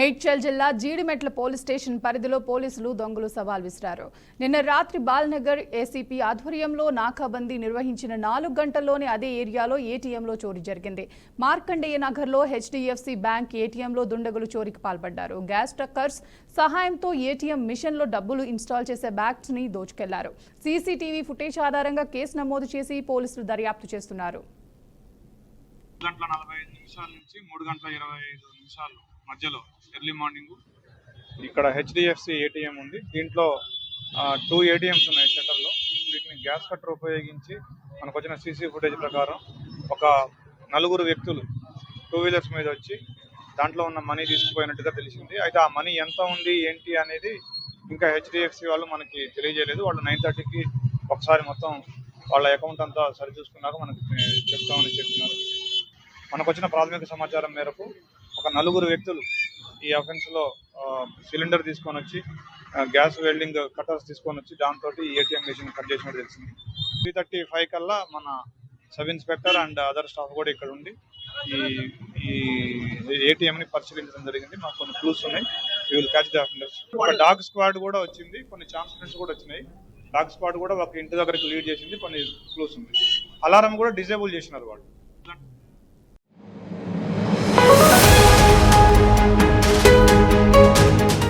మేడ్చల్ జిల్లా Jeedimetla police station పరిధిలో పోలీసులు దొంగలు సవాల్ విసిరారు. నిన్న రాత్రి బాల్నగర్ ఏసీపీ ఆధ్వర్యంలో నాకాబందీ నిర్వహించిన 4 గంటల్లోనే అదే ఏరియాలో ఏటీఎంలో చోరీ జరిగింది. మార్కండేయ నగర్లో హెచ్డిఎఫ్సి బ్యాంక్ ఏటీఎంలో దుండగులు చోరీకి పాల్పడ్డారు. గ్యాస్ ట్రక్కర్స్ సహాయంతో ఏటీఎం మిషన్లో డబ్బులు ఇన్స్టాల్ చేసే బ్యాగ్స్ ని దోచుకెళ్లారు. సీసీటీవీ ఫుటేజ్ ఆధారంగా కేసు నమోదు చేసి పోలీసులు దర్యాప్తు చేస్తున్నారు. 2:45 నుంచి 3:25 మధ్యలో ఎర్లీ మార్నింగ్ ఇక్కడ హెచ్డిఎఫ్సి ఏటీఎం ఉంది. దీంట్లో 2 ఏటీఎంస్ ఉన్నాయి సెంటర్లో. వీటిని గ్యాస్ కట్టర్ ఉపయోగించి మనకు వచ్చిన సీసీ ఫుటేజ్ ప్రకారం ఒక 4 వ్యక్తులు 2 వీలర్స్ మీద వచ్చి దాంట్లో ఉన్న మనీ తీసుకుపోయినట్టుగా తెలిసింది. అయితే ఆ మనీ ఎంత ఉంది ఏంటి అనేది ఇంకా హెచ్డిఎఫ్సి వాళ్ళు మనకి తెలియజేయలేదు. వాళ్ళు 9:30కి ఒకసారి మొత్తం వాళ్ళ అకౌంట్ అంతా సరి చూసుకున్నాక మనకి చెప్తామని చెప్తున్నారు. మనకు వచ్చిన ప్రాథమిక సమాచారం మేరకు ఒక 4 వ్యక్తులు ఈ అఫెన్స్లో సిలిండర్ తీసుకొని వచ్చి గ్యాస్ వెల్డింగ్ కటర్స్ తీసుకొని వచ్చి దాంతో ఏటీఎం మిషన్ కట్ చేసినట్టు తెలిసింది. 3:35 కల్లా మన sub inspector and other staff కూడా ఇక్కడ ఉండి ఈ ఏటీఎంని పరిశీలించడం జరిగింది. మాకు కొన్ని క్లూస్ ఉన్నాయి. We will catch the offenders. ఒక డాగ్ స్క్వాడ్ కూడా వచ్చింది. కొన్ని ఛాన్స్ కూడా వచ్చినాయి. డాగ్ స్క్వాడ్ కూడా ఒక ఇంటి దగ్గరికి లీడ్ చేసింది. కొన్ని క్లూస్ ఉంది. అలారం కూడా డిజేబుల్ చేసినారు వాళ్ళు.